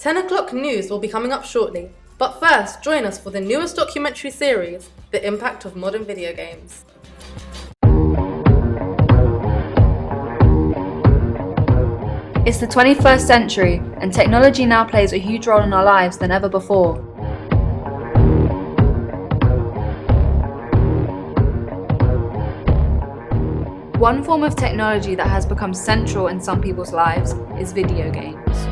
10 o'clock news will be coming up shortly, but first join us for the newest documentary series, The Impact of Modern Video Games. It's the 21st century, and technology now plays a huge role in our lives than ever before. One form of technology that has become central in some people's lives is video games.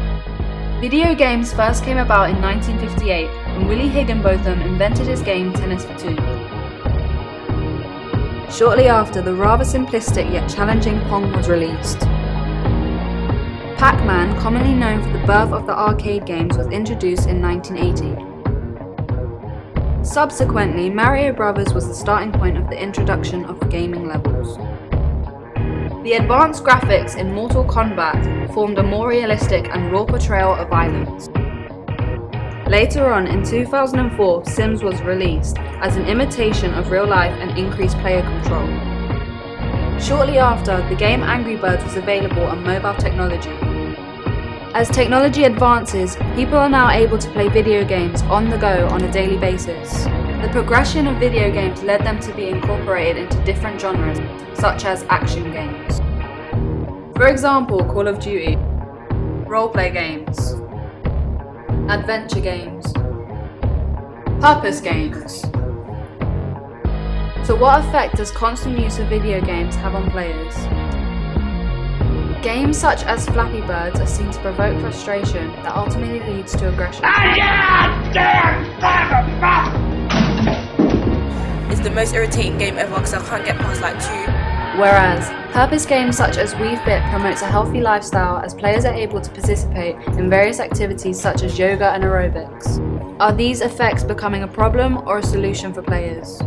Video games first came about in 1958 when Willie Higginbotham invented his game Tennis for Two. Shortly after, the rather simplistic yet challenging Pong was released. Pac-Man, commonly known for the birth of the arcade games, was introduced in 1980. Subsequently, Mario Bros. Was the starting point of the introduction of gaming levels. The advanced graphics in Mortal Kombat formed a more realistic and raw portrayal of violence. Later on, in 2004, Sims was released as an imitation of real life and increased player control. Shortly after, the game Angry Birds was available on mobile technology. As technology advances, people are now able to play video games on the go on a daily basis. The progression of video games led them to be incorporated into different genres, such as action games. For example, Call of Duty, roleplay games, adventure games, purpose games. So what effect does constant use of video games have on players? Games such as Flappy Birds are seen to provoke frustration that ultimately leads to aggression. It's the most irritating game ever because I can't get past like 2. Whereas, purpose games such as Wii Fit promotes a healthy lifestyle as players are able to participate in various activities such as yoga and aerobics. Are these effects becoming a problem or a solution for players?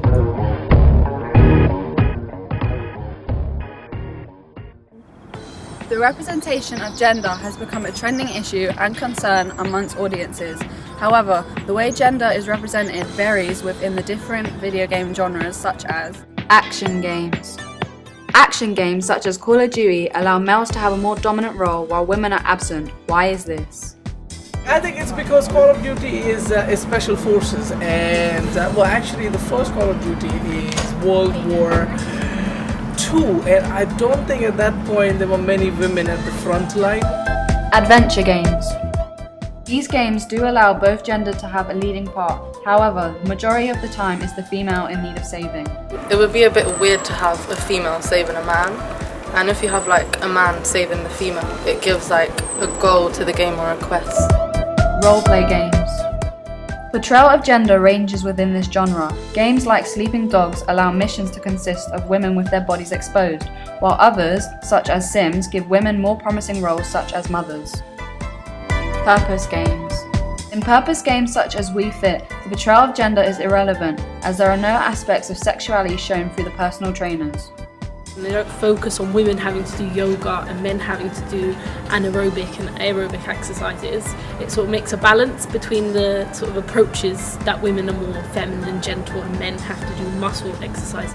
The representation of gender has become a trending issue and concern amongst audiences. However, the way gender is represented varies within the different video game genres such as action games. Action games such as Call of Duty allow males to have a more dominant role while women are absent. Why is this? I think it's because Call of Duty is special forces, and actually the first Call of Duty is World War II, and I don't think at that point there were many women at the front line. Adventure games. These games do allow both gender to have a leading part. However, the majority of the time is the female in need of saving. It would be a bit weird to have a female saving a man, and if you have like a man saving the female, it gives like a goal to the game or a quest. Roleplay games. Portrayal of gender ranges within this genre. Games like Sleeping Dogs allow missions to consist of women with their bodies exposed, while others, such as Sims, give women more promising roles such as mothers. Purpose games. In purpose games such as Wii Fit, the portrayal of gender is irrelevant, as there are no aspects of sexuality shown through the personal trainers. They don't focus on women having to do yoga and men having to do anaerobic and aerobic exercises. It sort of makes a balance between the sort of approaches that women are more feminine and gentle and men have to do muscle exercises.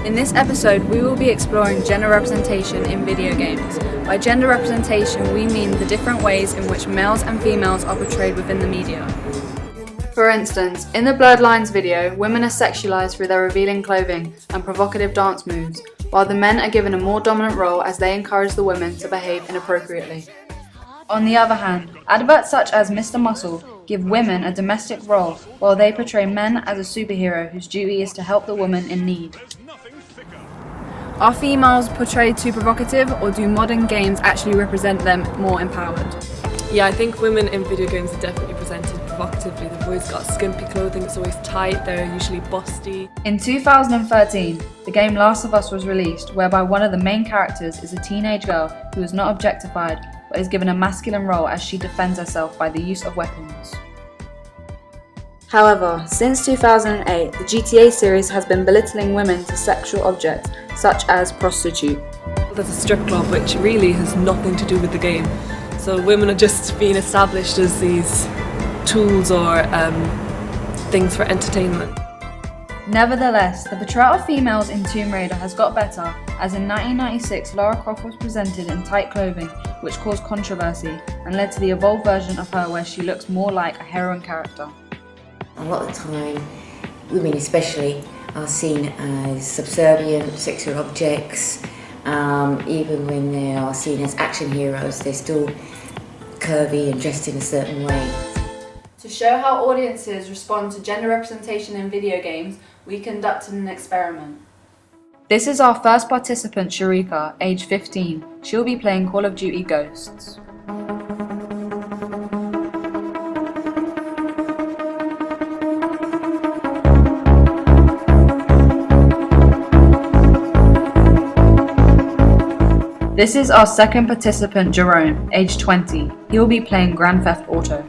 In this episode, we will be exploring gender representation in video games. By gender representation, we mean the different ways in which males and females are portrayed within the media. For instance, in the Bloodlines video, women are sexualized through their revealing clothing and provocative dance moves, while the men are given a more dominant role as they encourage the women to behave inappropriately. On the other hand, adverts such as Mr. Muscle give women a domestic role, while they portray men as a superhero whose duty is to help the woman in need. Are females portrayed too provocative, or do modern games actually represent them more empowered? Yeah, I think women in video games are definitely presented provocatively. They've always got skimpy clothing, it's always tight, they're usually busty. In 2013, the game Last of Us was released, whereby one of the main characters is a teenage girl who is not objectified, but is given a masculine role as she defends herself by the use of weapons. However, since 2008, the GTA series has been belittling women to sexual objects, such as prostitute. There's a strip club which really has nothing to do with the game. So women are just being established as these tools or things for entertainment. Nevertheless, the portrayal of females in Tomb Raider has got better, as in 1996 Lara Croft was presented in tight clothing, which caused controversy and led to the evolved version of her where she looks more like a heroine character. A lot of the time, women especially are seen as subservient, sexual objects. Even when they are seen as action heroes, they're still curvy and dressed in a certain way. To show how audiences respond to gender representation in video games, we conducted an experiment. This is our first participant, Sharika, age 15. She'll be playing Call of Duty Ghosts. This is our second participant, Jerome, age 20. He will be playing Grand Theft Auto.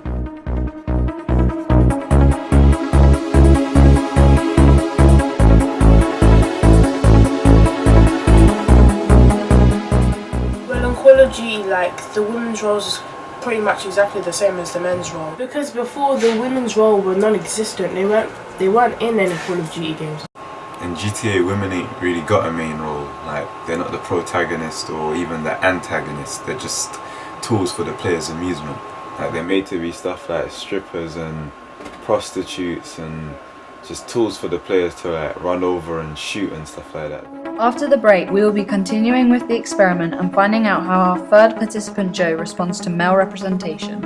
Well, on Call of Duty, like, the women's roles is pretty much exactly the same as the men's role. Because before, the women's role were non-existent. They weren't in any Call of Duty games. In GTA, women ain't really got a main role. Like, they're not the protagonist or even the antagonist. They're just tools for the player's amusement. Like, they're made to be stuff like strippers and prostitutes and just tools for the players to like run over and shoot and stuff like that. After the break, we will be continuing with the experiment and finding out how our third participant, Joe, responds to male representation.